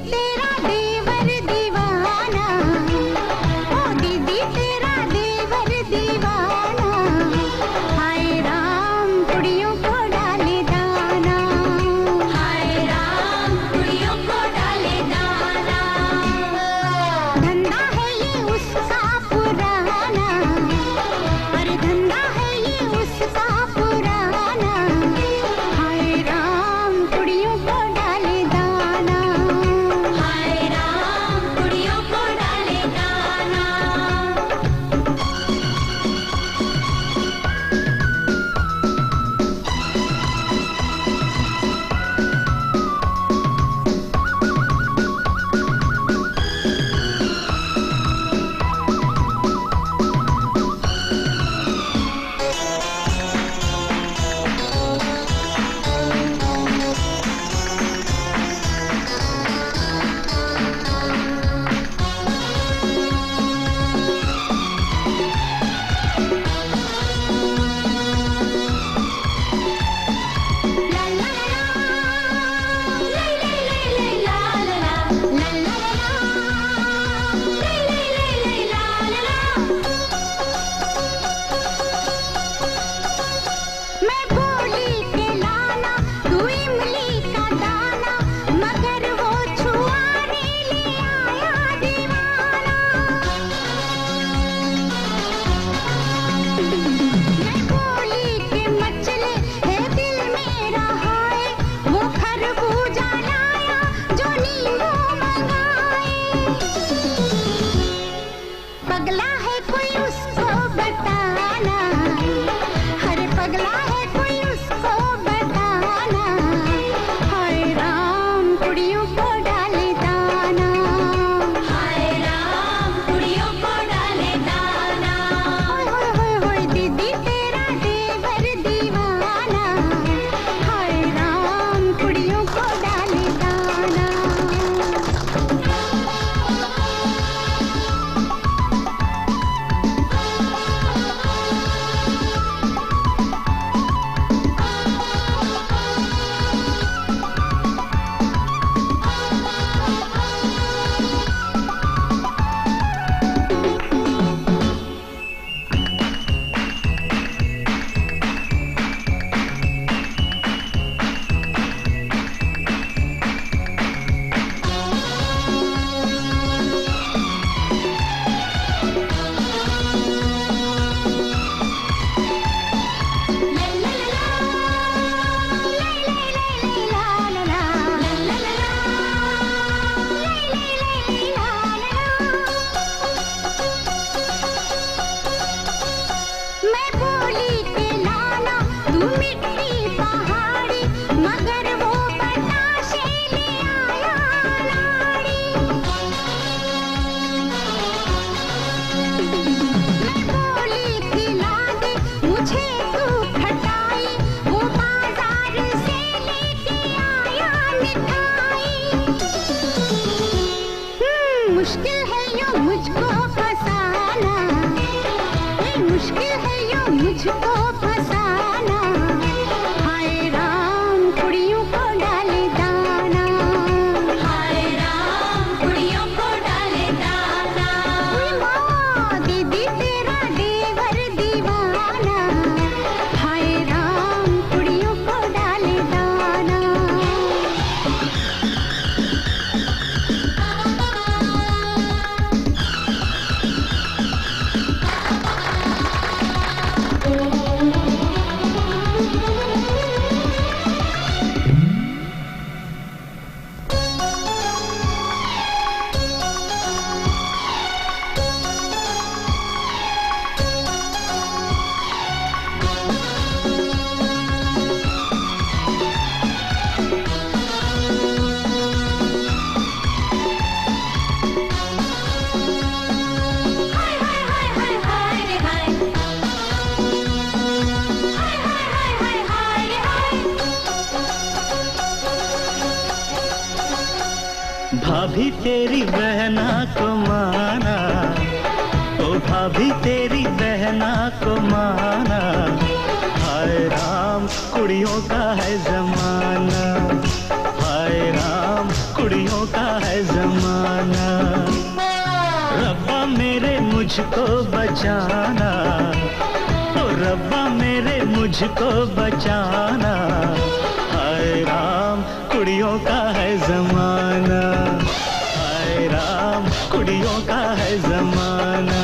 तेरा देवर दीवाना, ओ दीदी तेरा देवर दीवाना, हाय राम कुड़ियों को डाले दाना, हाय राम कुड़ियों को डाले दाना। धंधा है ये उसका पुराना, अरे धंधा है ये उसका पुराना, हाय राम कुड़ियों को डाले दाना, हाय राम कुड़ियों को डाले दाना। मैं बोली के लाना तू इमली का दाना, मगर वो छुआने ले आया दीवाना। मैं बोली के मचले है दिल मेरा हाय, वो खरबूजा लाया जो नींबू मंगाए। पगला है कोई उसको बताना, अरे पगला है कोई उसको बताना, हाय राम कुड़ियों को डाले दाना, हाय राम कुड़ियों को डाले दाना। होय होय होय होय दीदी तेरा देवर दीवाना, हाय राम कुड़ियों को डाले दाना। मैं बोली के लाना तू मिट्टी पहाड़ी, मगर वो बताशे ले आया लाड़ी। मैं बोली खिला दे मुझे तू खटाई, वो बाजार से लेके आया मिठाई। मुश्किल है यूं मुझको फसाना, मुश्किल है यूं मुझको फसाना, हाय राम कुड़ियों को डाले दाना, हाय राम कुड़ियों को डाले दाना। दीदी तेरा देवर दीवाना, हाय राम कुड़ियों को डाले दाना। भाभी तेरी बहना को माना, ओ भाभी तेरी बहना को माना, हाय राम कुड़ियों का है जमाना, हाय राम कुड़ियों का है जमाना। रब्बा मेरे मुझको बचाना, ओ रब्बा मेरे मुझको बचाना। हाय राम कुड़ियों का है जमाना, हाय राम कुड़ियों का है जमाना।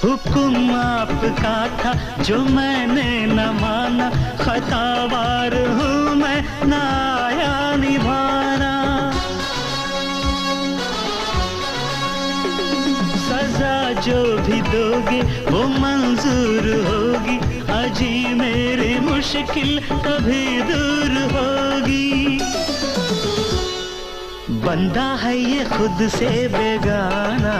हुक्म आपका था जो मैंने न माना, खतावार हूँ मैं न आया निभाना। सजा जो भी दोगे वो मंजूर होगी, अजी मेरी मुश्किल कभी दूर होगी। बंदा है ये खुद से बेगाना,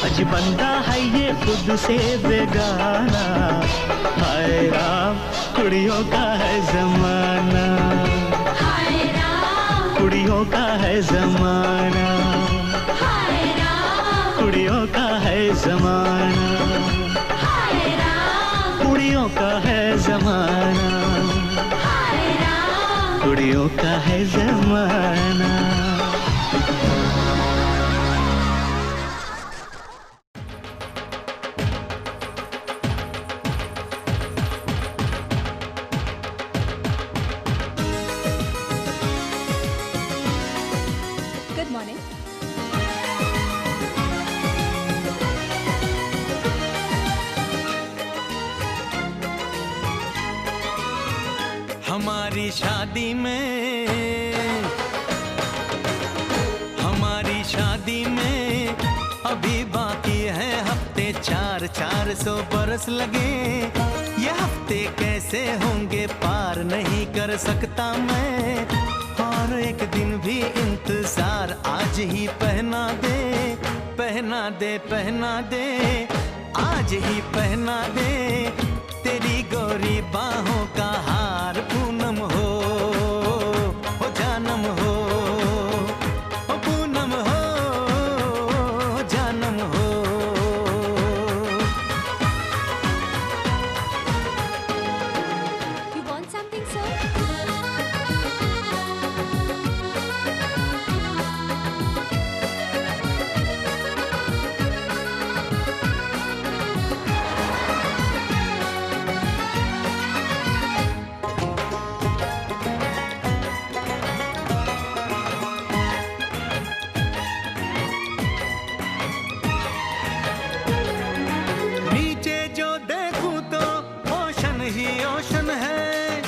अजी बंदा है ये खुद से बेगाना। हाय राम कुड़ियों का है जमाना, हाय राम कुड़ियों का है जमाना, हाय राम कुड़ियों का है जमाना, हाय राम कुड़ियों का है जमाना, हाय राम कुड़ियों का है जमाना। Good morning. हमारी शादी में, हमारी शादी में अभी बाकी है हफ्ते 400 बरस लगे। ये हफ्ते कैसे होंगे पार नहीं कर सकता मैं, और एक दिन भी इंतजार आज ही पहना दे, पहना दे, पहना दे, आज ही पहना दे। तेरी गोरी बाहों का हार पूनम हो जानम हो, पूनम हो जानम हो। You want something, sir? नीचे जो देखूं तो ओशन ही ओशन है,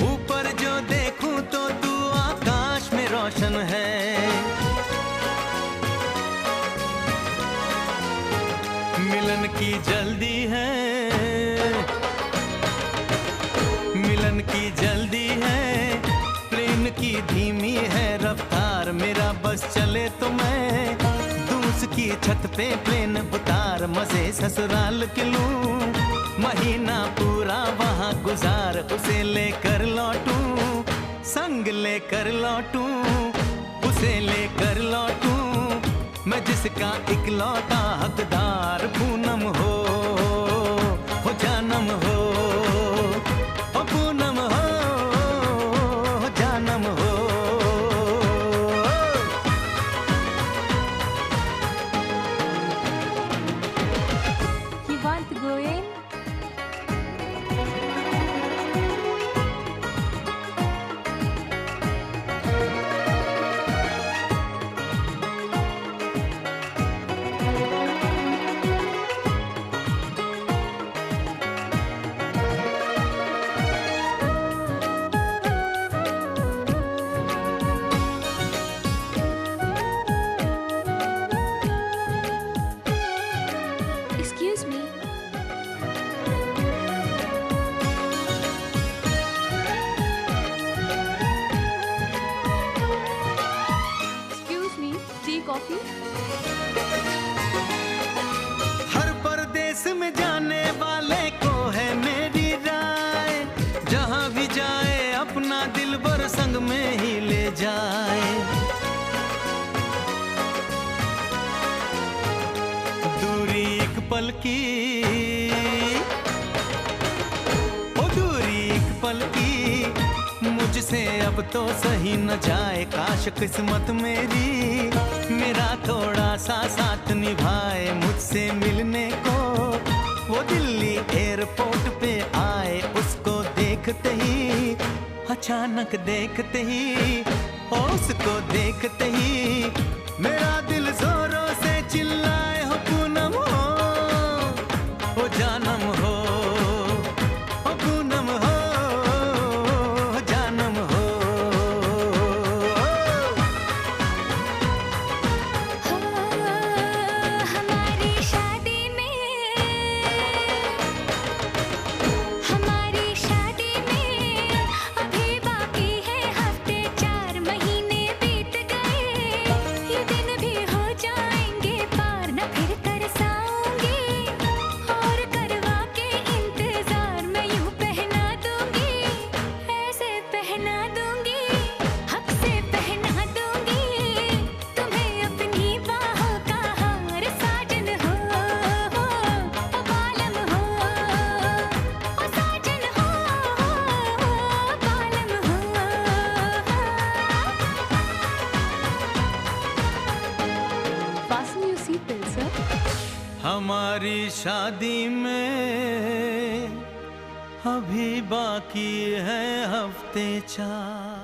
ऊपर जो देखूं तो तू आकाश में रोशन है। मिलन की जल्दी है, मिलन की जल्दी है, प्लेन की धीमी है रफ्तार। मेरा बस चले तो मैं दूस की छत पे प्लेन उतार, मजे ससुराल के लूं, महीना पूरा वहाँ गुजार। उसे लेकर लौटूं, संग लेकर लौटूं, उसे लेकर लौटूं, मैं जिसका इकलौता हकदार। पूनम हो जानम हो, पूनम हो जानम हो। You want to go in? जहां भी जाए अपना दिलबर संग में ही ले जाए। दूरी एक पल की, ओ दूरी एक पल की, मुझसे अब तो सही न जाए। काश किस्मत मेरी मेरा थोड़ा सा साथ निभाए। मुझसे मिलने को वो दिल्ली एयरपोर्ट पे आए। उसको देखते ही, अचानक देखते ही, उसको देखते ही मेरा दिल जोरों से चिल्लाए, हो पूनम हो, ओ जानम हो, ओ पूनम हो, जानम हो। हमारी शादी में अभी बाकी है हफ्ते 4 महीने बीत गए। ये दिन भी हो जाएंगे पार, न फिर तरसाऊंगी और करवा के इंतजार मैं यूं पहना दूंगी, ऐसे पहना दूंगी, हक से पहना दूंगी तुम्हें अपनी बाहों का हार। साजन हो, ओ बालम हो, ओ साजन हो, बालम हो। Fasten your seatbelt, sir. हमारी शादी में अभी बाकी है हफ्ते 4।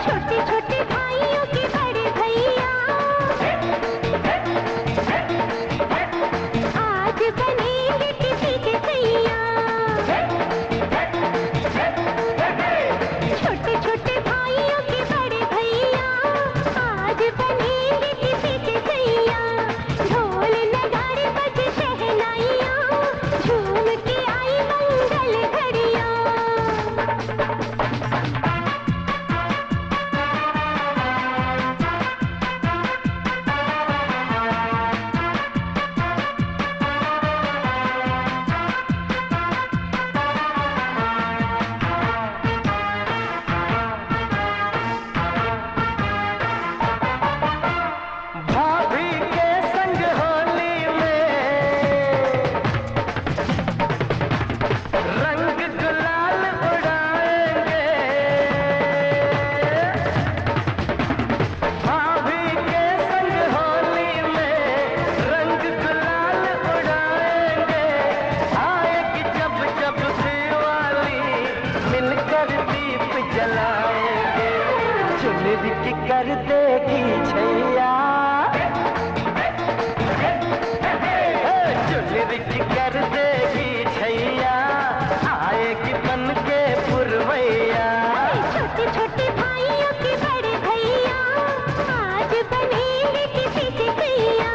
छोटे छोटे भाइयों के बड़े भैया आज बनेंगे किसी के सैया। छोटे छोटे भाइयों के बड़े भैया आज बनेंगे किसी के सैया। ढोल नगाड़े बजे शहनाइयाँ, झूम के आई मंगल घड़ियाँ। भाभी के संग होली में रंग गुलाल उड़ाएंगे। भाभी के संग होली में रंग गुलाल उड़ाएंगे। आएगी जब जब दिवाली मिलकर दीप जलाएंगे। चुनरी की कर देगी छैया, चुनरी की कर देगी छैया, आएगी बन के पुरवैया। छोटे छोटे भाइयों के बड़े भैया आज बनेंगे किसी के सैया।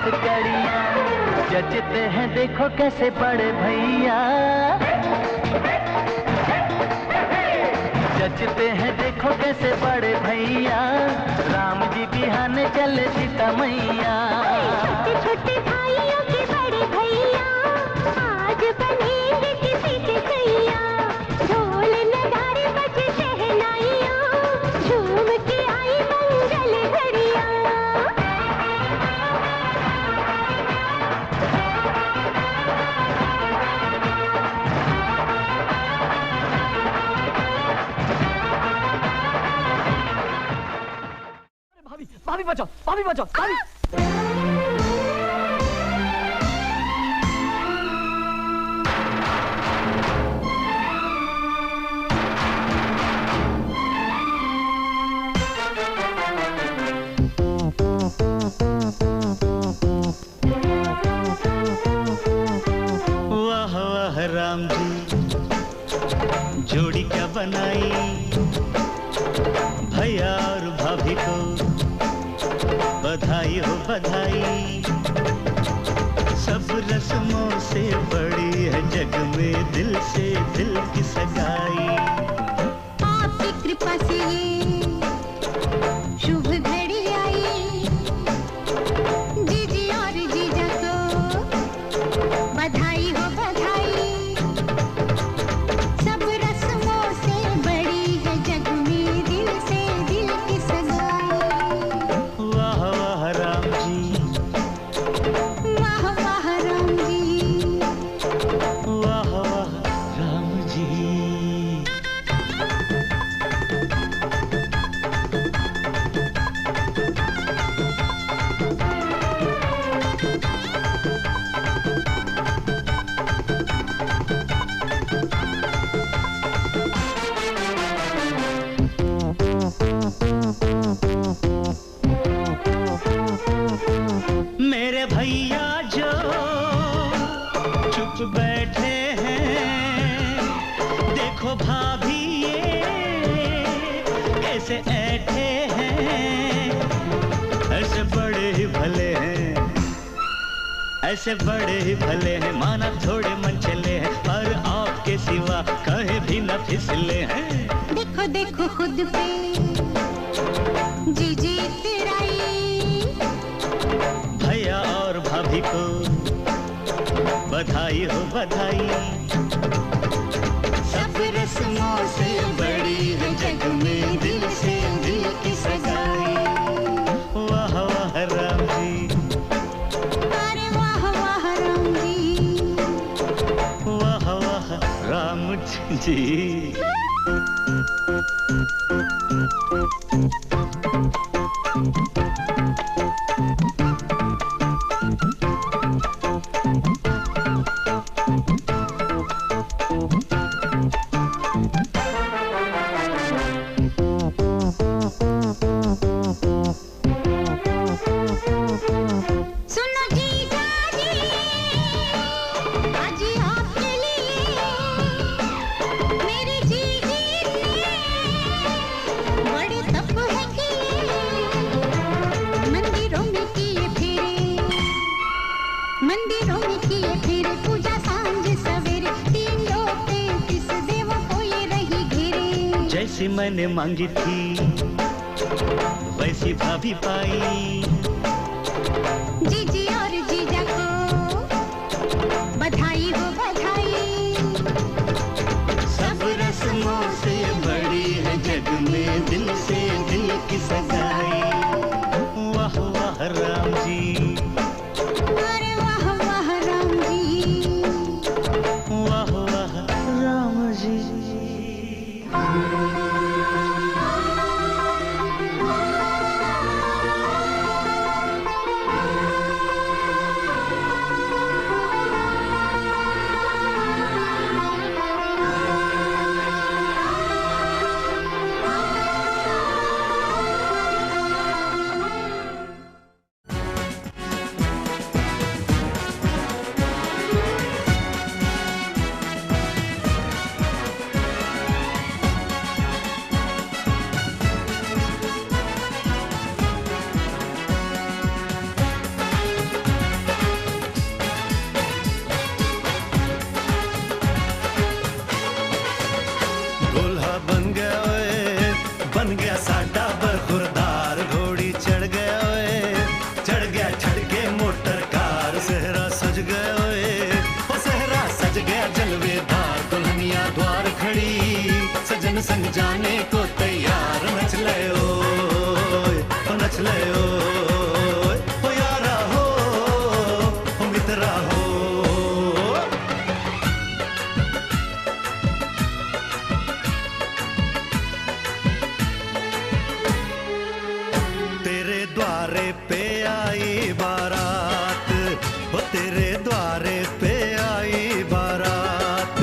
हथकड़ियाँ जचते हैं देखो कैसे बड़े भैया, जचते हैं देखो कैसे बड़े भैया, राम जी बिहाने चले सीता मैया। छोटे छोटे भाइयों के बड़े भैया आज बनेंगे किसी के सैया, ढोल नगाड़े बजे शहनाइयाँ झूम के आई मंगल घड़ियाँ। भाभी बचाओ, भाभी बचाओ, भाभी। वाह वाह राम जी जोड़ी क्या बनाई, भैया और भाभी को बधाई हो बधाई। सब रस्मों से बड़ी है जग में दिल से दिल की सगाई। आपकी कृपा से ये शुभ घड़ी आई, जीजी और जीजा को बधाई हो बधाई। सब रस्मों से बड़ी है जग में दिल से दिल की सगाई। वाह वाह राम जी, वाह वाह राम जी, वाह वाह राम जी। मेरे भैया जो चुप बैठे हैं, देखो भाभी ये कैसे ऐठे हैं। ऐसे बड़े ही भले हैं, ऐसे बड़े ही भले हैं, माना थोड़े मन चले हैं पर आपके सिवा कहीं भी न फिसले हैं। देखो देखो खुद पे जीजी तेराई, भैया और भाभी को बधाई हो बधाई। सब रस्मों से बड़ी है जग में दिल से दिल की सगाई। वाह वाह राम जी, अरे वाह वाह राम जी, वाह वाह राम जी। सुनो जीजा जी आज आपके लिए मेरी जीजी ने बड़े तप है किए, मंदिरों में किए फेरे, मंदिरों में किए फेरे, पूजा सांझ सवेरे, 3 लोग 33 देवों को ये रही घेरे। जैसी मैंने मांगी थी वैसी भाभी पाई, जीजी और जीजा को बधाई हो बधाई। सब रस्मों से बड़ी है जग में दिल से दिल की सगाई। वाह वाह राम जी, अरे वाह वाह राम जी, वाह वाह राम जी। संग जाने को तैयार नच ले ओ नच ले ओ यारा हो ओ मित्रा हो। तेरे द्वारे पे आई बारात, ओ तेरे द्वारे पे आई बारात,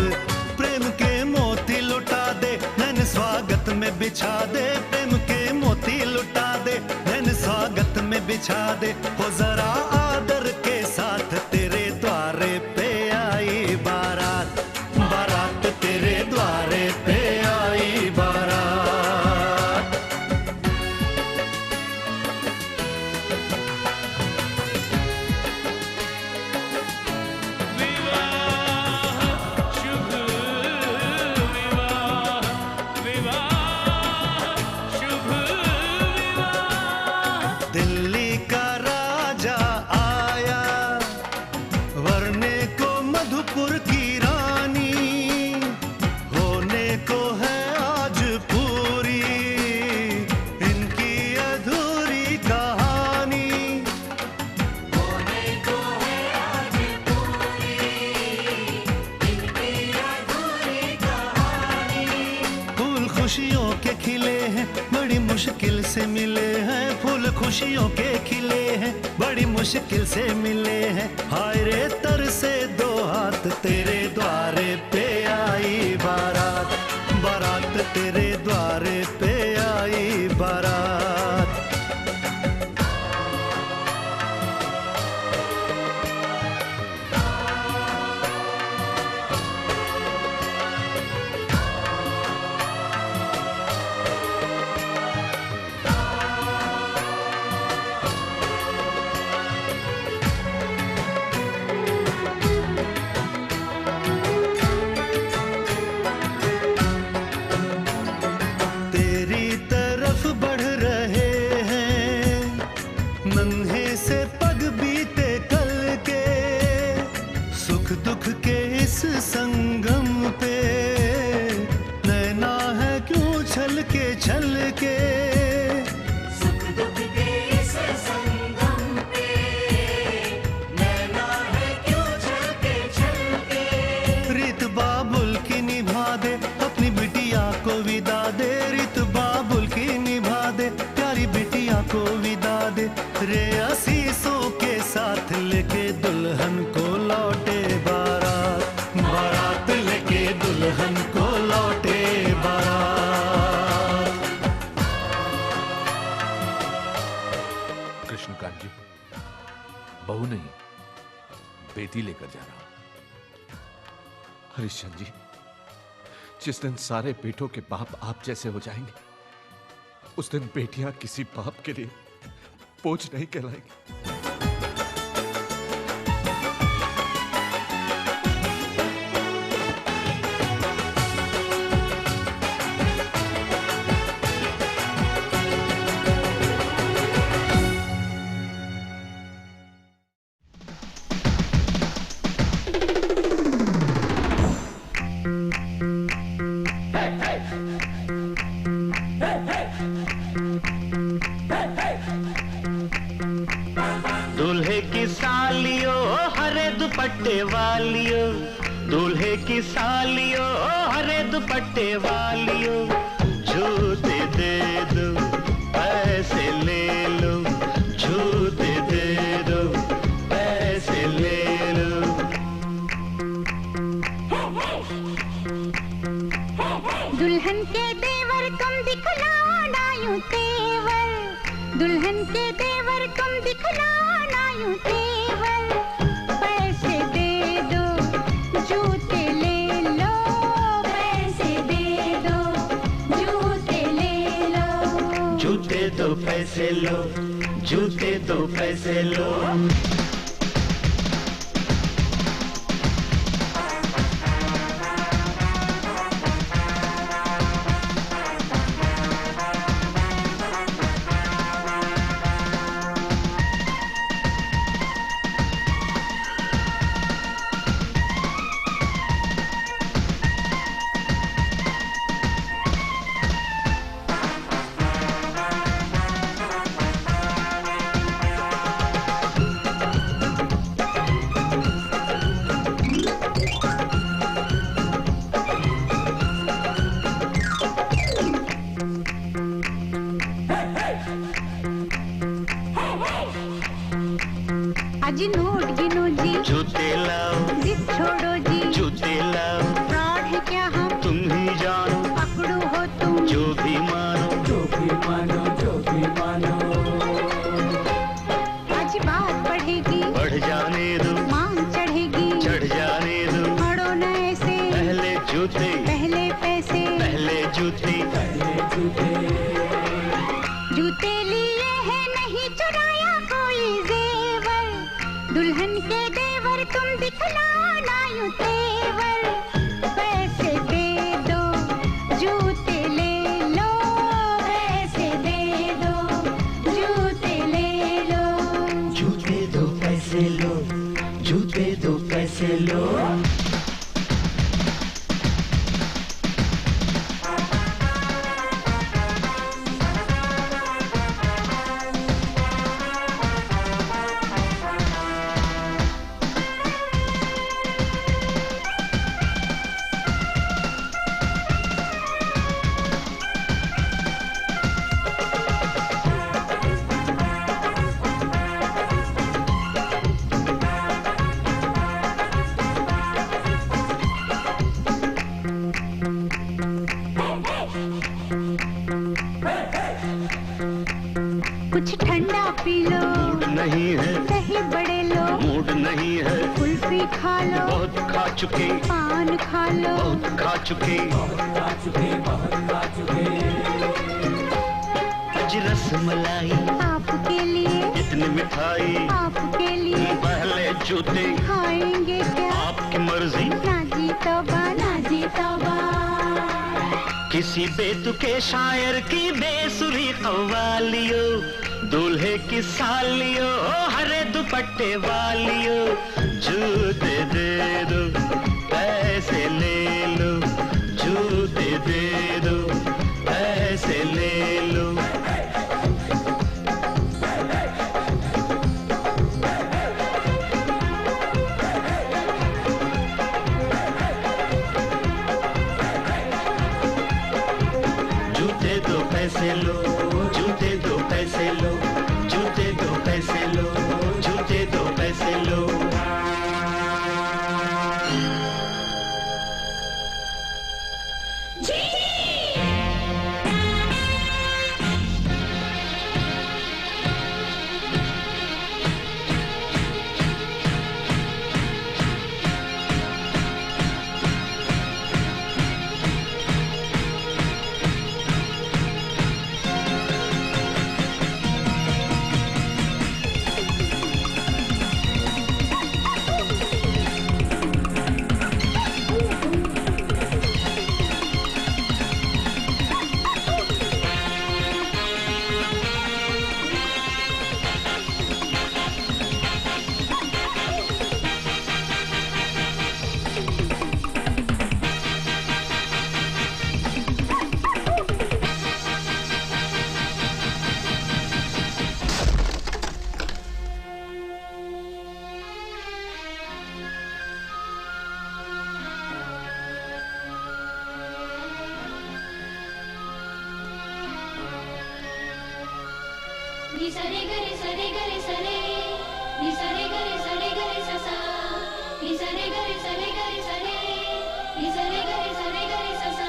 प्रेम के मोती लुटा दे नैन स्वागत में बिछा दे, प्रेम के मोती लुटा दे नैन स्वागत में बिछा दे, हो जरा आदर के साथ तेरे द्वारे पे आई बारात, बारात तेरे द्वारे पे आई बारात। दिल्ली का राजा आया वरने को मधुपुर की रानी, होने को है आज पूरी इनकी अधूरी कहानी, होने को है आज पूरी इनकी अधूरी कहानी। फूल खुशियों के खिले हैं बड़ी मुश्किल से मिले हैं, फूल खुशियों के खिले हैं बड़ी मुश्किल से मिले हैं, हाय रे तर से दो हाथ तेरे द्वारे पे आई बारात, बारात तेरे द्वारे पे आई बारात। तेरी तरफ बढ़ रहे हैं नन्हे से पग बीते कल के, सुख दुख के इस संगम पे नैना है क्यों छल के, सुख दुख के इस संगम पे नैना है क्यों छल के, रीत बाबुल की निभा दे अपनी बिटिया को विदा दे, रीत बाबुल की निभा दे प्यारी बिटिया को विदा दे, रे आशीषों के साथ लेके दुल्हन को लौटे बारात, बारात लेके दुल्हन को लौटे बारात। कृष्णकांत जी, बहू नहीं बेटी लेकर जा रहा हूं। हरिश्चंद्र जी, जिस दिन सारे बेटों के बाप आप जैसे हो जाएंगे, उस दिन बेटियां किसी बाप के लिए बोझ नहीं कहलाएंगी। दूल्हे की सालियो हरे दुपट्टे वालियो, दूल्हे की सालियो हरे दुपट्टे वालियो, जूते दे दो पैसे ले लो, जूते दे दो पैसे ले लो। दुल्हन के देवर तुम दिखलाओ ना यूं तेवर, दुल्हन के देवर तुम दिखलाओ ना यूं तेवर, पैसे दे दो जूते ले लो, पैसे दे दो जूते ले लो, जूते दो पैसे लो, जूते दो पैसे लो। नोट गिनो जी, जूते लाओ, जिद छोड़ो जी, जूते लाओ, फ्रॉड है क्या हम, तुम ही जानो, पकड़ो हो तुम, जो भी मानो, जो भी मानो, जो भी मानो। आज बात बढ़ेगी, बढ़ जाने दो, मांग चढ़ेगी, चढ़ जाने दो, पढ़ो न ऐसे, पहले जूते, पहले पैसे, पहले जूते, पहले जूते। जूते लिए हैं नहीं चुराया कोई जेवर, दुल्हन के देवर तुम दिखलाओ ना यूं तेवर, पैसे दे दो जूते ले लो, पैसे दे दो जूते ले लो, जूते दो पैसे लो, जूते दो पैसे लो। कुछ ठंडा पी लो, मूड नहीं है, दही बड़े लो, मूड नहीं है, कुल्फी खा लो, बहुत खा चुके, पान खा लो, बहुत खा चुके, आज रसमलाई आपके लिए, इतनी मिठाई, आपके लिए, पहले जूते, खाएंगे क्या, आपकी मर्जी, ना जी तौबा, ना जी तौबा, किसी बेतुके शायर की बेसुरी कव्वालियो, दूल्हे की सालियो, हरे दुपट्टे वालियो, जूते दे दो, पैसे ले लो, जूते दे दो, पैसे ले लो। जूते दो पैसे लो, जूते दो पैसे लो, जूते दो पैसे लो, जूते दो पैसे लो। Ni sare gare sare gare sare, ni sare gare sa sa, ni sare gare sare, ni sare gare sa sa.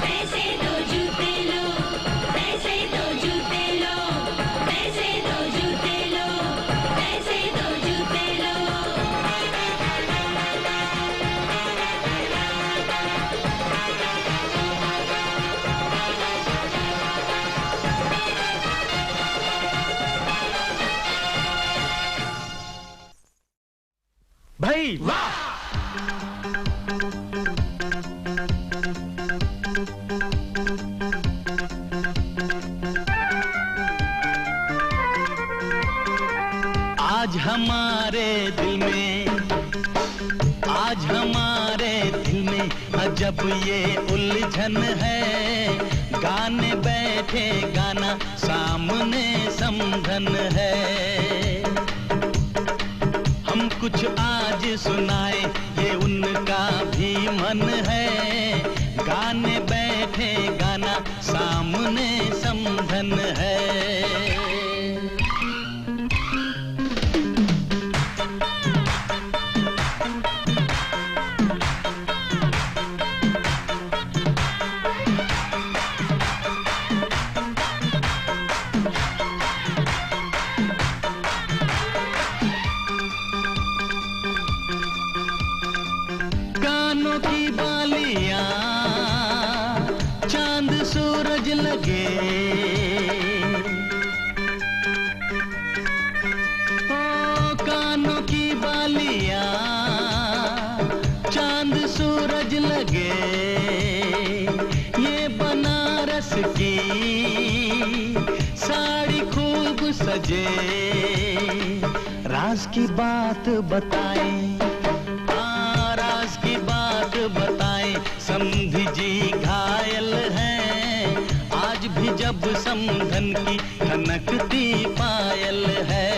पैसे दो जूते लो, पैसे दो जूते लो, पैसे दो जूते लो, पैसे दो जूते लो। भाई वाह! आज हमारे दिल में, आज हमारे दिल में अजब ये उलझन है, गाने बैठे गाना सामने समधन है। हम कुछ आज सुनाए ये उनका भी मन है। गाने बैठे गाना सामने समधन है। कानों की बालियां चांद सूरज लगे, ओ कानों की बालियां चांद सूरज लगे। ये बनारस की साड़ी खूब सजे। राज की बात बताएं, राज की बात बताएं, समधी जी घायल हैं। आज भी जब समधन की खनकती पायल है।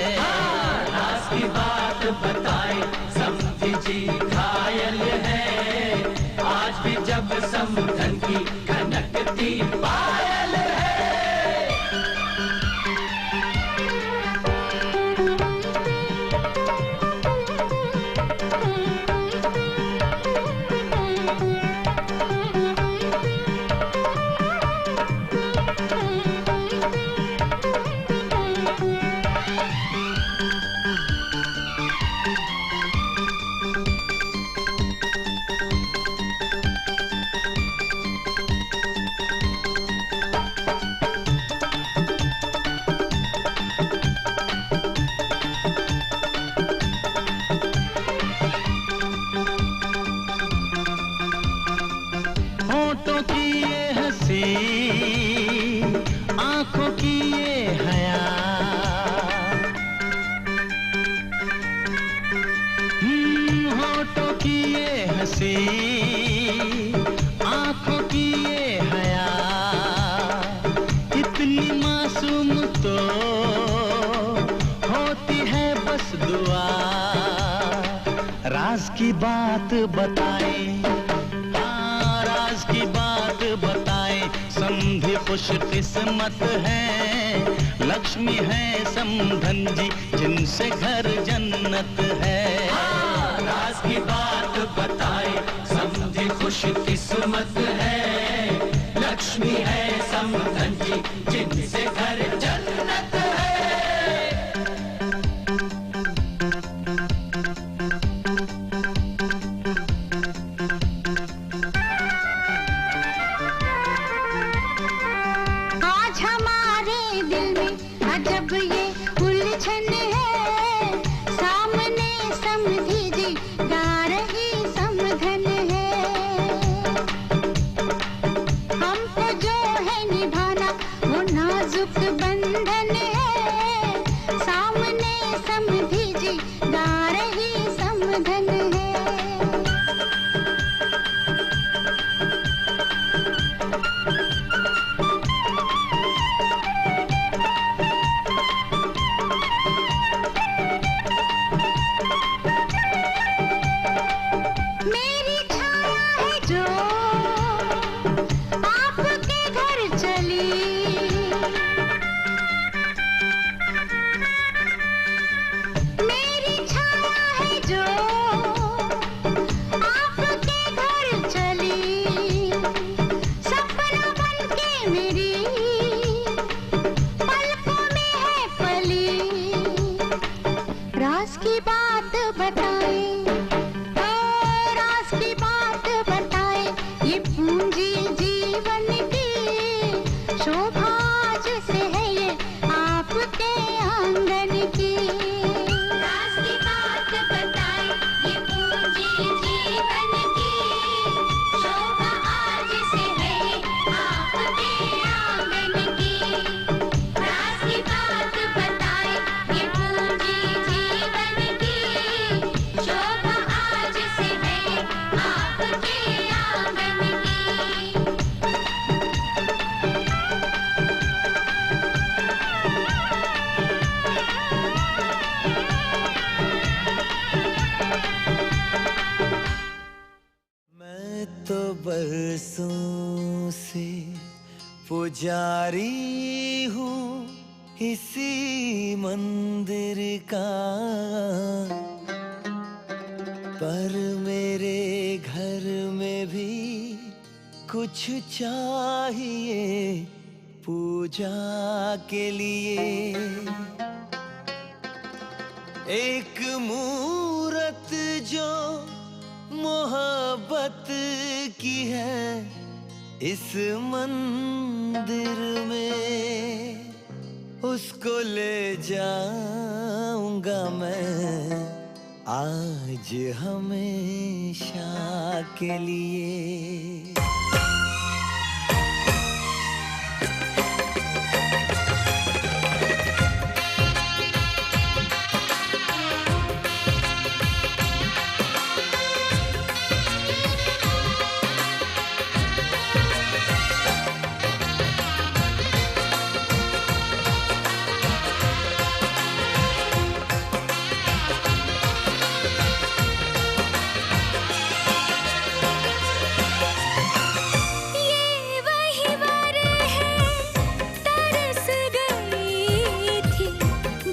राज की बात बताएं, समधी जी घायल हैं। आज भी जब समधन की खनकती पायल है। होठों की ये हंसी, आंखों की ये हया, होठों की ये हंसी, आंखों की ये हया। इतनी मासूम तो होती है बस दुआ। राज की बात बताएं, राज की बात बताएं, समधी खुश किस्मत है। लक्ष्मी है समधन जी जिनसे घर जन्नत है। राज की बात बताएं, समधी खुश किस्मत है। लक्ष्मी है समधन जी जिनसे घर जन्नत है। आज हमारे दिल में अजब ये उलझन है। सामने समधी जी गा रही समधन है। हमको जो है निभाना वो नाजुक बंधन है। सामने समधी जी गा रही समधन है। मेरी छाया है जो आपके घर चली। मेरी छाया पुजारी हूँ इसी मंदिर का, पर मेरे घर में भी कुछ चाहिए पूजा के लिए। एक मूरत जो मोहब्बत की है इस मंदिर में, उसको ले जाऊंगा मैं आज हमेशा के लिए।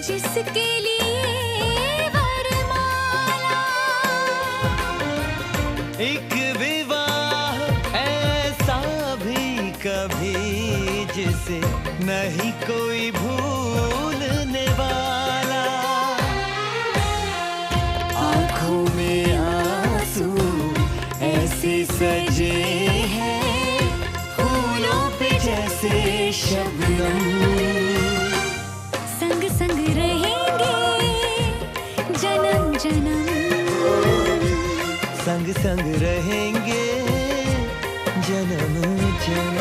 जिसके लिए वरमाला, एक विवाह ऐसा भी कभी जिसे नहीं कोई भूलने वाला। आंखों में आंसू ऐसे सजे हैं फूलों पे जैसे शबनम, संग संग रहेंगे जन्म जन्म, संग संग रहेंगे जन्म जन्म।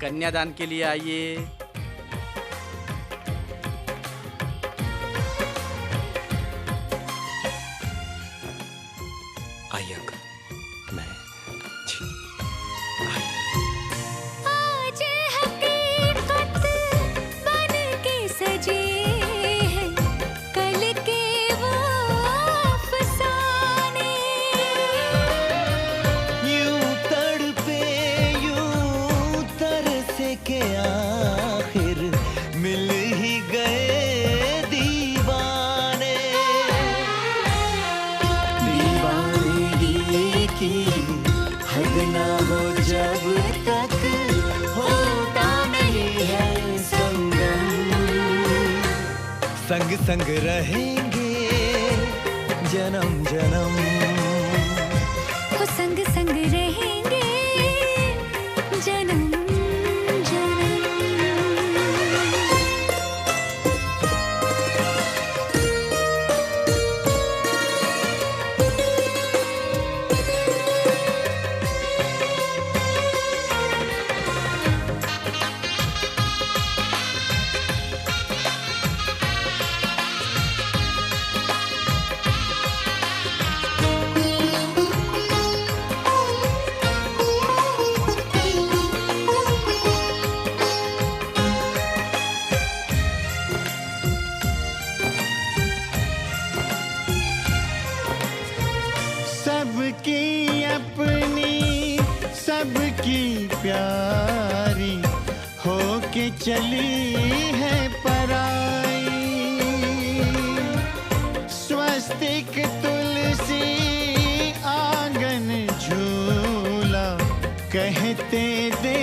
कन्यादान के लिए आइए। आइए अंकल, मैं जी आज हकीकत बन के सजे हैं कल के वो अफसाने। यूं तड़पे यूं तरसे के आखिर मिल ही गए दीवाने। दीवानगी की हद ना हो जब तक होता नहीं है संगम, संग संग रहेंगे जन्म जन्म, वो संग संग रहेंगे जन्म जन्म। सबकी अपनी सबकी प्यारी होके चली है पराई। स्वस्तिक तुलसी आंगन झूला कहते दे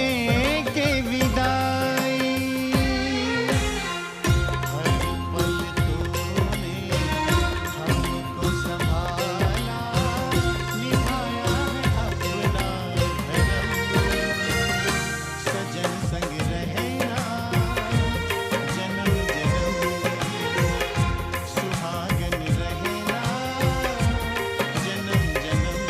के विदाई। हर पल तूने हमको संभाला, निभाया है अपना धर्म, सजन संग रहना जन्म जन्म, सुहागन रहना जन्म जन्म।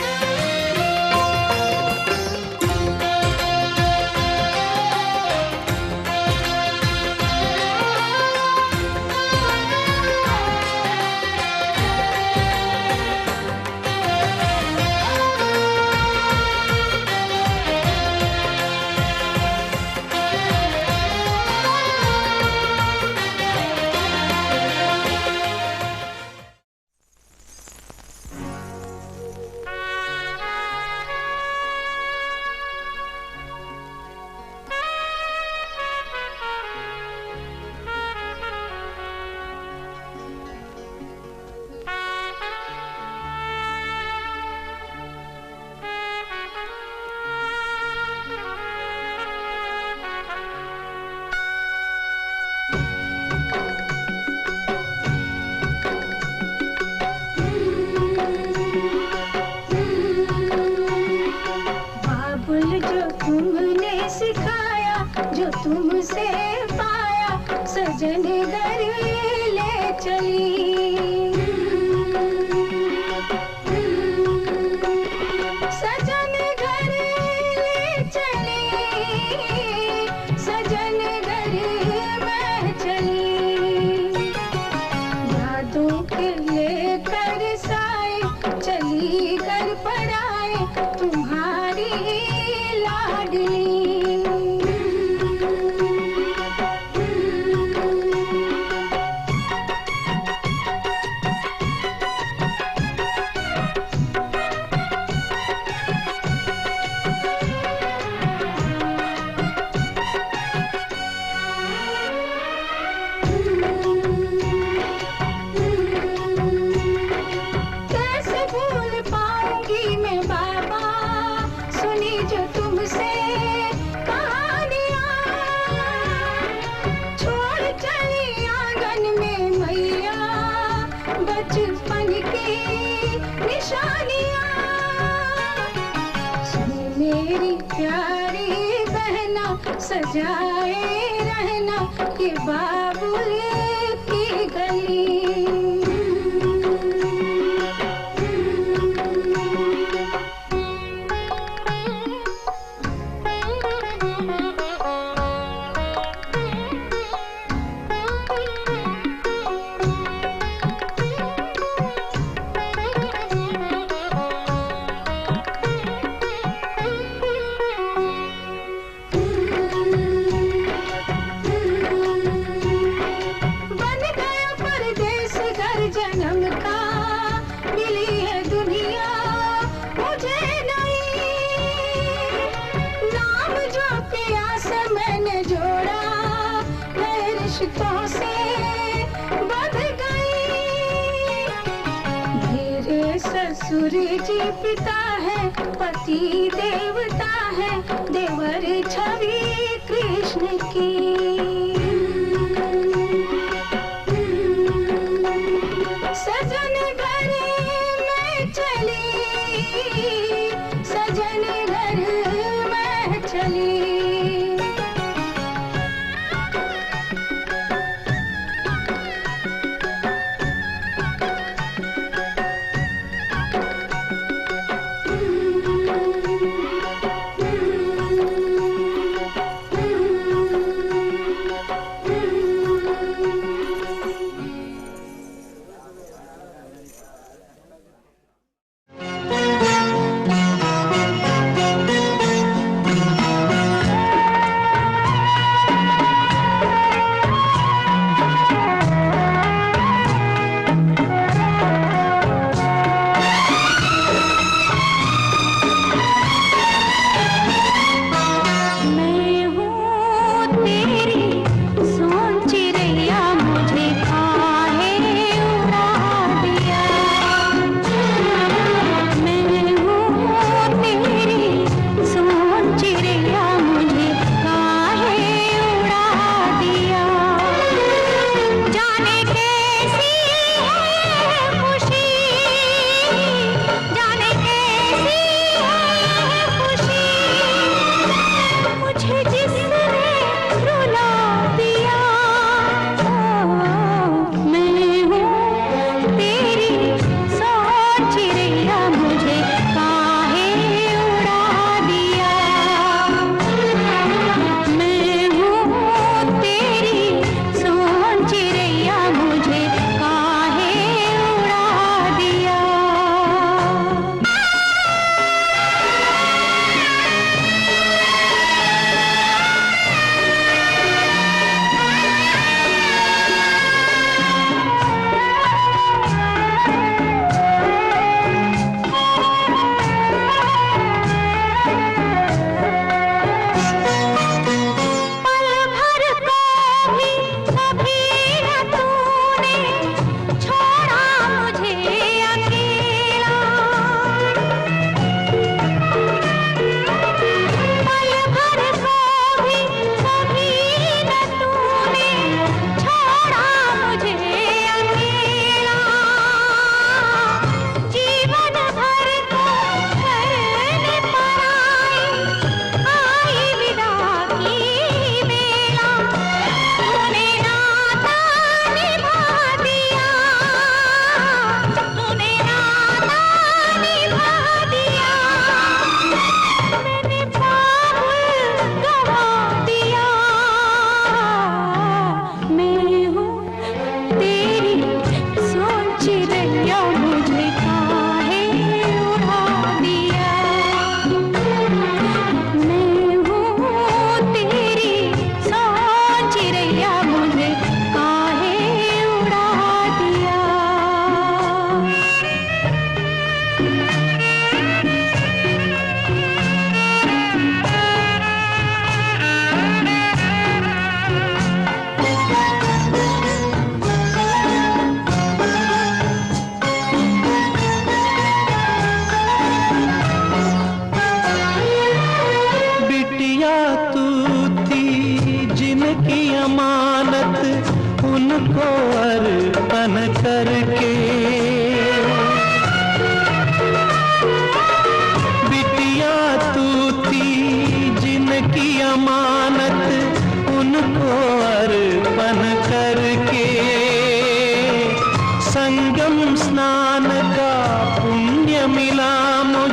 सजन घर ले चली। सजन घर ले चली, सजन घर मैं चली। यादों के लेकर साए चली घर पड़ाए तुम्हारी लाडली। कैसे भूल पाऊंगी मैं बाबा सुनी जो तुमसे कहानियां। छोड़ चली आंगन में मैया बचपन की निशानियां। सुन मेरी प्यारी बहना सजाए रहना ये बाबुल की गली। बन गया परदेस घर जन्म का, मिली है दुनिया मुझे नहीं। नाम जो पिया से मैंने जोड़ा नए रिश्तों से बंध गई। मेरे ससुर जी पिता है पति देवता है देवर छवि कृष्ण की। सजन घर मैं चली, सजन घर मैं चली।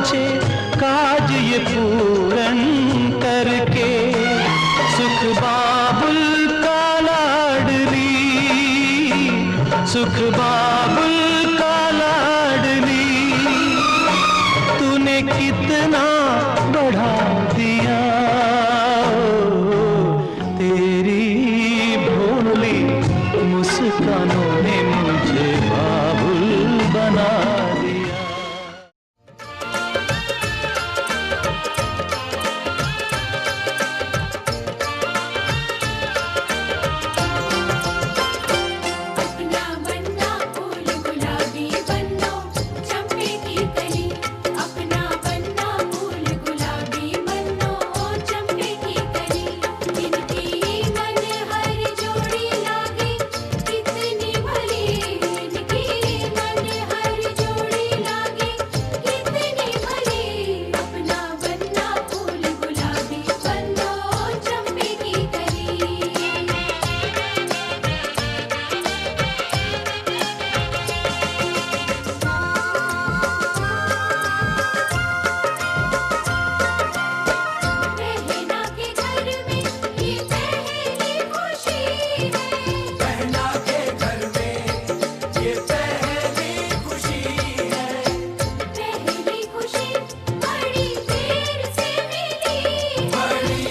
सोचे काज ये पूरन करके, सुख बाबुल का लाडली, सुख बाबुल का लाडली, तूने कितना बढ़ा दिया, तेरी भोली मुस्कानों ने मुझे बाबुल बना दिया। अपना बनना फूल गुलाबी बनो चंपे की कली, अपना बनना फूल गुलाबी बनो चंपे की कली, इनकी मन हर जोड़ी लागे कितनी भली, इनकी मन हर जोड़ी लागे कितनी भली, अपना बनना फूल गुलाबी बनो चंपे की कली। बहना के घर में ये पहली खुशी है, बहना के घर में ये पहली खुशी है, पहली खुशी बड़ी देर से मिली, बड़ी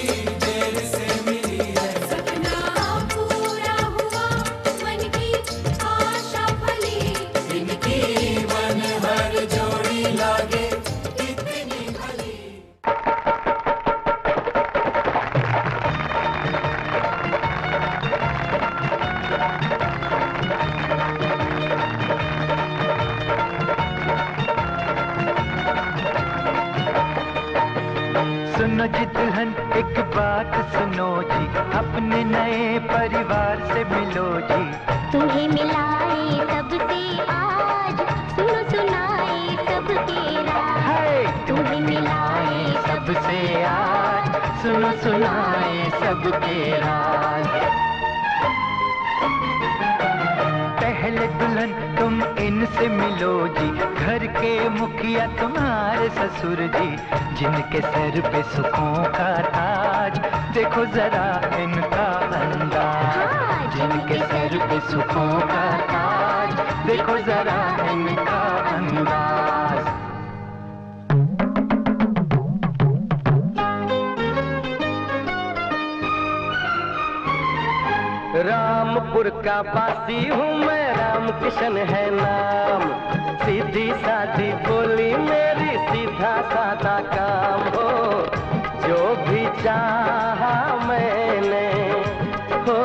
देर से मिली है, सपना पूरा हुआ मन की आशा फली, इनकी मन हर जोड़ी लागे कितनी भली। सुनो जी दुल्हन एक बात सुनो जी, अपने नए परिवार से मिलो जी। तुम्हें मिलाए सबसे आज, सुनो सुनाए सबके राज, हाय तुम्हें मिलाए सबसे आज, सुनो सुनाए सबके राज। पहले दुल्हन तुम इनसे मिलो जी, घर के मुखिया तुम्हारे ससुर जी, जिनके सर पे सुखों का ताज, देखो जरा इनका अंदाज, जिनके सर पे सुखों का ताज, देखो जरा इनका अंदाज। रामपुर का वासी हूँ मैं, राम किशन है नाम, सीधी सादी बोली मेरी, सीधा सादा काम हो, जो भी चाहा मैंने हो,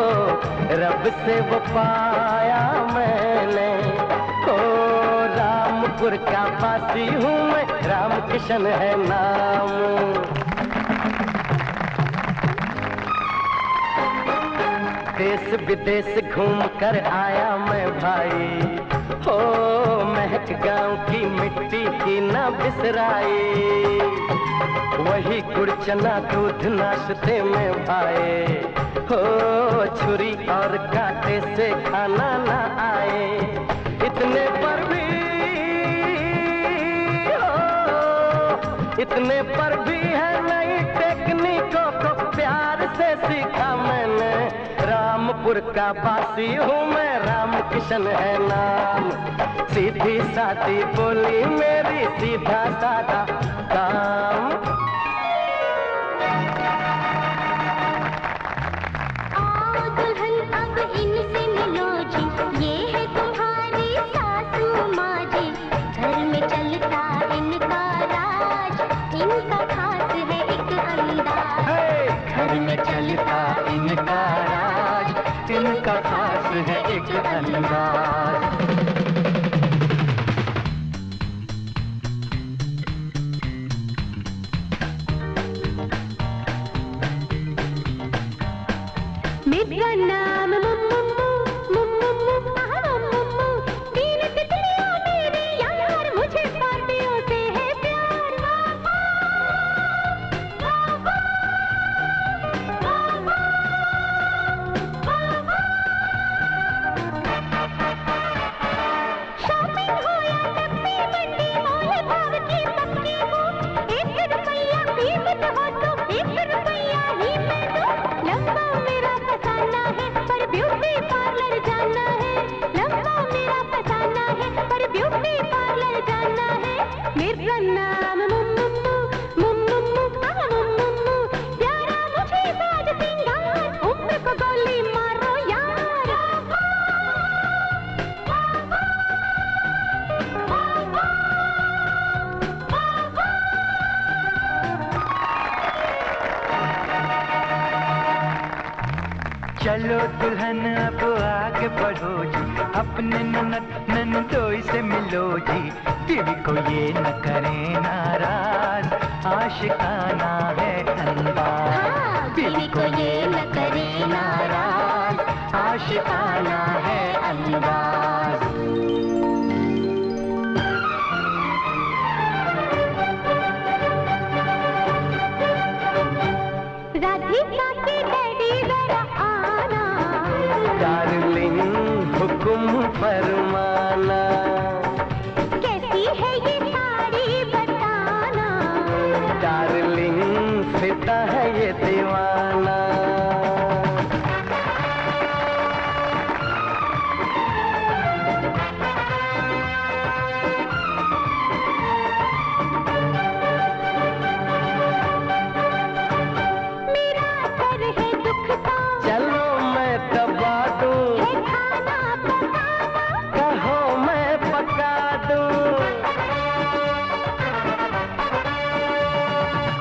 रब से वो पाया मैंने हो। रामपुर का वासी हूँ मैं, राम किशन है नाम। देश विदेश घूम कर आया मैं भाई, हो महक गांव की मिट्टी की ना बिसराई, वही गुड़ चना दूध नाश्ते में भाई, हो छुरी और कांटे से खाना ना आए, इतने पर भी हो, इतने पर भी है नई टेक्निकों को प्यार से सीखा मैंने। रामपुर का वासी हूँ मैं, राम किशन है नाम, सीधी सादी बोली मेरी, सीधा सादा काम। आओ दुल्हन अब इनसे मिलो जी, ये है तुम्हारी सासू माँ जी, घर में चलता इनका राज, इनका खास है एक अंदाज, घर में चलता इनका राज, इनका खास है एक अंदाज। मेरा नाम मुम्मू मुम्मू आहा मुम्मू, दीन तितलियों मेरी यार, मुझे पार्टियों से है प्यार। चलो दुल्हन अब आगे बढ़ो जी, अपने ननदोई से मिलो जी। बीवी को ये न करें नाराज, आशिकाना है अंदाज। बीवी को ये न करें नाराज, आशिकाना है अंदाज। राधिका के डैडी जरा आना, डार्लिंग हुक्म फरमाना, कैसी है ये साड़ी बताना, डार्लिंग फिदा है ये दीवाना। मेरा सर है दुखता, चलो मैं दबा दूं, है खाना पकाना, कहो मैं पका दूं।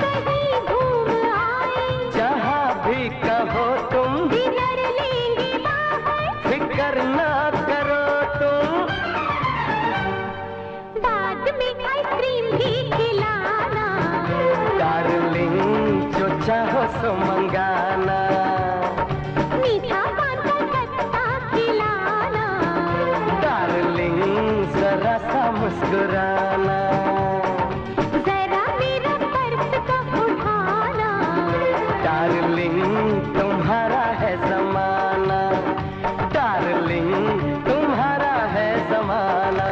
कहीं घूम आए, जहाँ भी कहो तुम, डिनर लेंगे बाहर, फिक्र ना करो तुम। बाद में आइसक्रीम भी खिलाना, डार्लिंग जो चाहो सो मंगाना, मीठा पान का खट्टा खिलाना, डार्लिंग जरा सा मुस्कुराना, जरा मेरा पर्स का उठाना, डार्लिंग तुम्हारा है जमाना, डार्लिंग तुम्हारा है जमाना।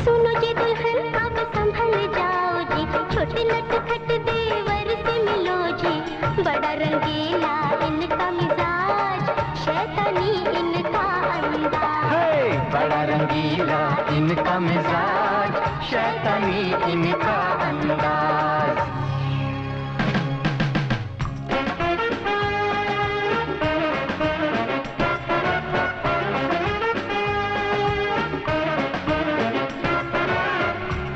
सुनो जी दुल्हन अब संभल जाओ जी, छोटे नटखट देवर से मिलो जी। बड़ा रंगीला इनका मिजाज, शैतानी इनका अंदाज। हे बड़ा रंगीला इनका मिजाज, शैतानी इनका अंदाज।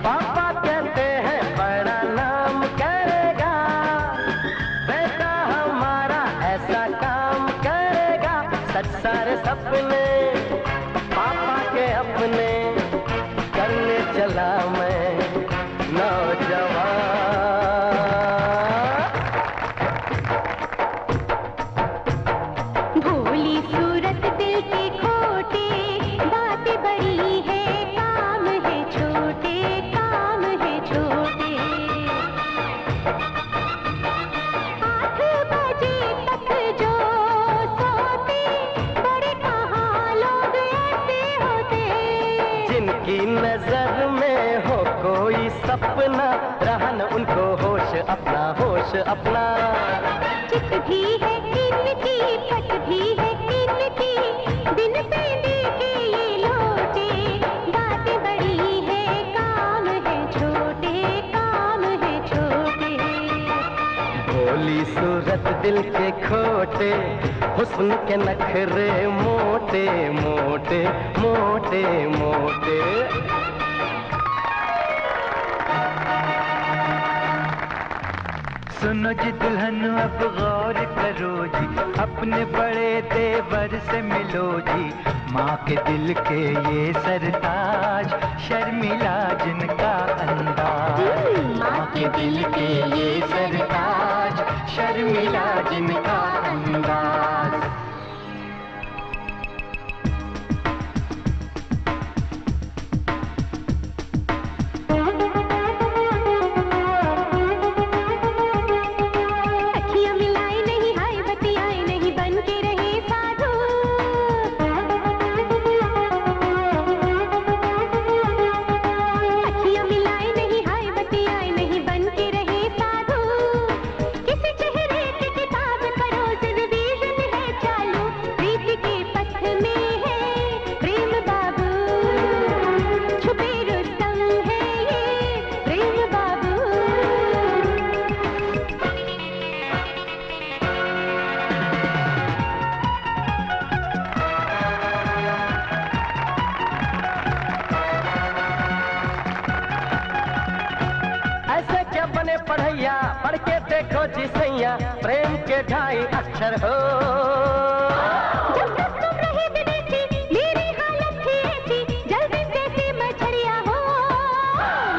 पापा कहते हैं बड़ा नाम करेगा, बेटा हमारा ऐसा काम करेगा। सच सारे सपने पापा के अपने करने चला मैं नौजवान। भोली सूरत दिल के खोटे, बातें बड़ी है काम है छोटे, काम है छोटे। 8 बजे तक जो सोते, बड़े कहाँ लोग ऐसे होते। जिनकी नजर में हो कोई सपना, रहन उनको होश अपना, होश अपना। चित भी है इनकी, पट भी है इनकी, दिन पे देखे ये लोटे। बातें बड़ी है काम है छोटे, काम है छोटे। भोली सूरत दिल के खोटे, हुस्न के नखरे मोटे मोटे मोटे मोटे। सुनो जी दुल्हन अब गौर करो जी, अपने बड़े देवर से मिलो जी। माँ के दिल के ये सरताज, शर्मिला जिनका अंदाज। माँ के दिल के ये सरताज, शर्मिला जिनका अंदाज। अखियाँ मिलाए नहीं, हाय बतियाए नहीं, बन के रहे साधु। अखियाँ मिलाए नहीं, हाय बतियाए नहीं, बन के रहे साधु। किसी चेहरे की किताब करो, रिवीजन है चालू। प्रीत के पथ में है प्रेम बाबू, छुपे रुस्तम है ये प्रेम बाबू। देखो जी सैया प्रेम के ढाई अक्षर हो। जब तक तुम रही विदेशी मेरी हालत थी ऐसी, जल्दी जैसे मछलियाँ हो।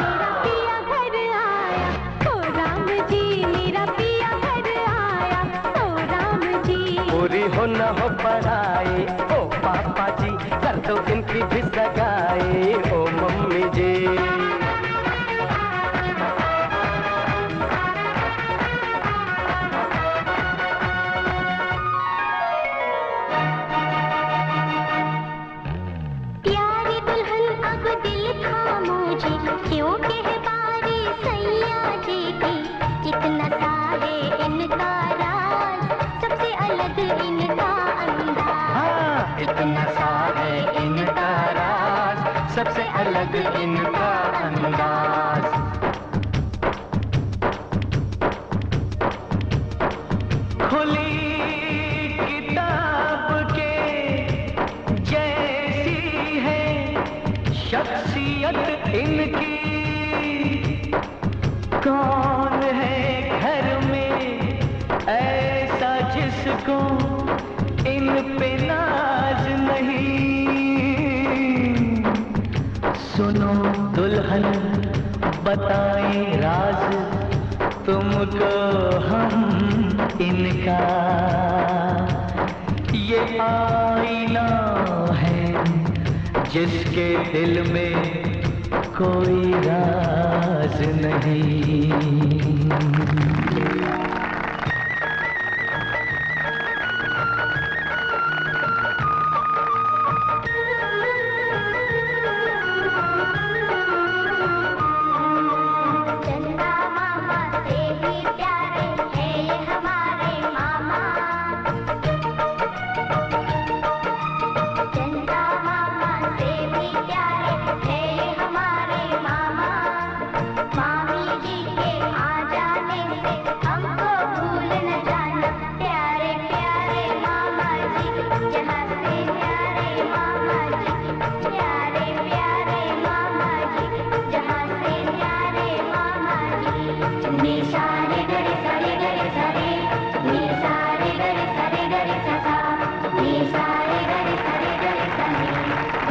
मेरा पिया घर आया ओ राम जी, मेरा पिया घर आया ओ राम जी। पूरी हो न हो पढ़ाई ओ पापा जी, कर दो इनकी भी सगाई ओ मम्मी जी। प्यारी दुल्हन अब दिल थामो जी, क्यों कह बारी सैया जी की। कितना सा है इनका राज, सबसे अलग इनका अंदाज। इतना सा है इनका राज, सबसे अलग इनका अंदाज। खुली किताब के जैसी है शख्सियत इनकी। कौन है घर में ऐसा जिसको इन पे नाज नहीं। सुनो दुल्हन बताएं राज तुमको हम इनका। ये आईना है जिसके दिल में कोई राज नहीं। चंदा मामा से भी प्यारे हैं ये हमारे मामा। चंदा मामा से भी प्यारे हैं ये हमारे मामा। मामी जी के आ जाने से हमको भूल न जाना। प्यारे प्यारे मामा जी, जहाँ से प्यारे मामा जी। प्यारे प्यारे मामा जी, जहाँ से प्यारे मामा जी। नी सारे गरे सारे गरे सारे, नी सारे गरे सारे गरे सा। नी सारे गरे सारे गरे सारे,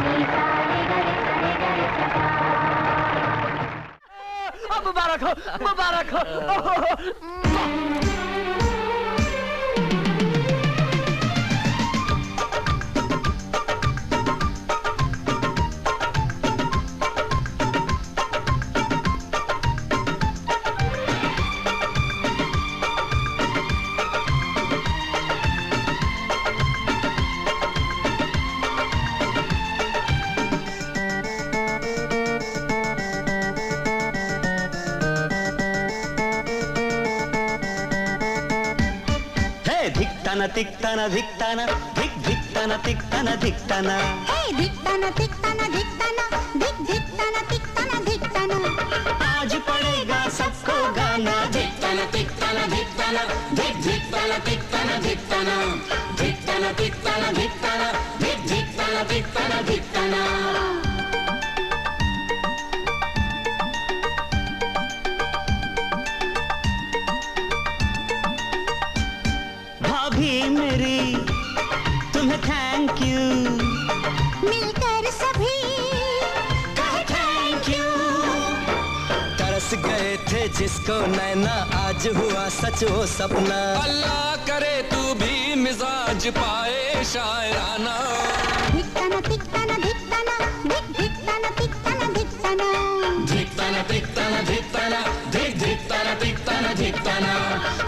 नी सारे गरे सारे गरे सा। मुबारक हो मुबारक हो। धिक्ताना तिक्ताना धिक्ताना धिक धिक्ताना तिक्ताना धिक्ताना। हे धिक्ताना तिक्ताना धिक्ताना, धिक धिक्ताना तिक्ताना धिक्ताना। आज पड़ेगा सबको गाना। धिक्ताना तिक्ताना धिक्ताना, धिक धिक्ताना तिक्ताना धिक्ताना। धिक्ताना तिक्ताना धिक्ताना, धिक धिक्ताना तिक्ताना धिक्ताना। भाभी मेरी तुम्हें थैंक यू। मिलकर सभी कहे थैंक यू। तरस गए थे जिसको नैना, आज हुआ सच वो सपना। अल्लाह करे तू भी मिजाज पाए शायराना। धिक्ताना तिक्ताना धिक्ताना, धिक धिक्ताना तिक्ताना धिक्ताना। धिक्ताना तिक्ताना धिक्ताना, धिक धिक्ताना तिक्ताना धिक्ताना।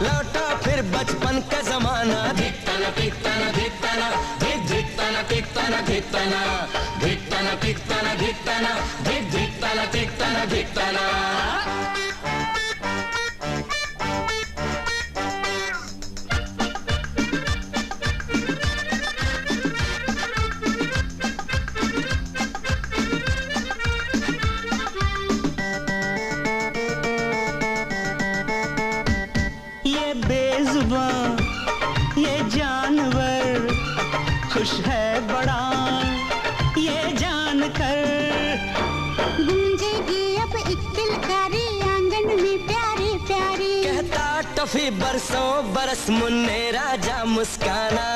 लौटा फिर बचपन का जमाना। धिक्ताना तिक्ताना धिक्ताना, धिक धिक्ताना तिक्ताना धिक्ताना। धिक्ताना तिक्ताना धिक्ताना, धिक धिक्ताना तिक्ताना धिक्ताना। खुश है बड़ा ये जानकर। गूंजेगी अब एक किलकारी आंगन में प्यारी प्यारी। कहता टफी बस मुन्ने राजा मुस्काना।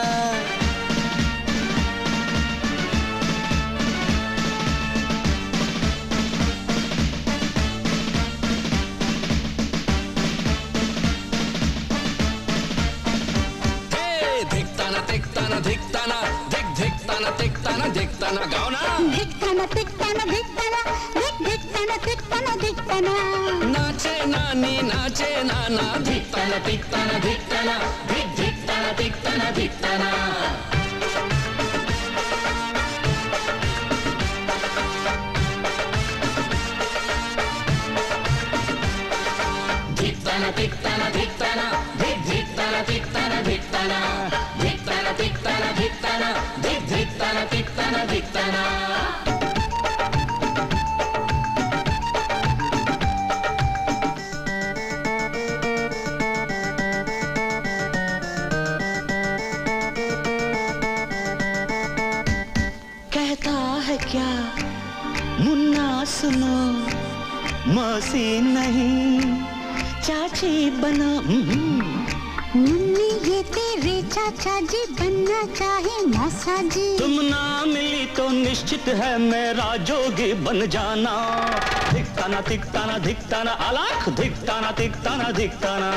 धिकताना धिकताना धिक धिकताना धिकताना धिकताना गाओ ना। धिकताना धिकताना धिकताना धिक धिकताना धिकताना धिकताना। नाचे नानी नाचे नाना धिकताना धिकताना धिकताना धिक धिकताना धिकताना धिकताना। धिकताना धिकताना धिकताना धिक धिकताना धिकताना धिकताना। धिकताना धिकताना धिकताना धिक धिकताना धिकताना धिकताना। कहता है क्या मुन्ना सुनो, मौसी नहीं चाची बना। मुन्नी ये तेरे चाचा जी बनना चाहे मौसा जी। तुम ना मिली तो निश्चित है मेरा जोगी बन जाना। धिकताना धिकताना धिकताना अलाख धिकताना धिकताना धिकताना।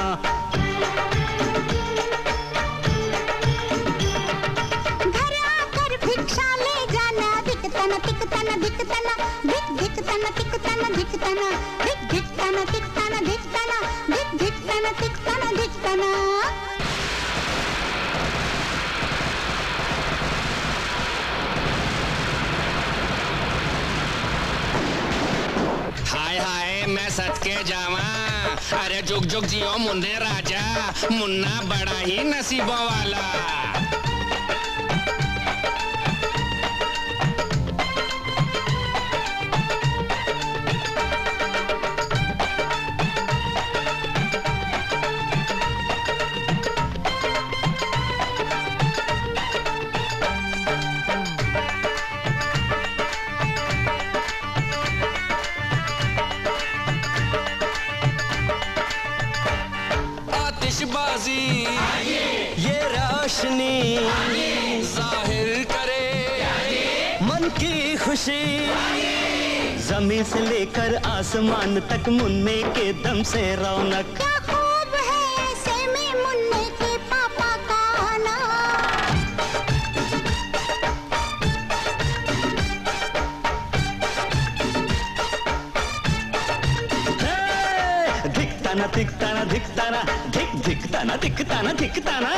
घर आकर भिक्षा ले जाना। धिकताना धिकताना धिकताना धिक धिकताना धिकताना धिकताना धिक धिकताना धिकताना धिकताना धिक धिकताना धिकताना धिकताना। हाय हाय मैं सदके जावा। अरे जुग जुग जियो मुन्ने राजा, मुन्ना बड़ा ही नसीबों वाला। आतिशबाजी ये रोशनी जाहिर करे मन की खुशी। जमीन से लेकर आसमान तक मुन्ने के दम से रौनक। क्या खूब है ऐसे में मुन्ने के पापा का आना। धिकताना धिकताना धिकताना धिक धिकताना धिकताना धिकताना।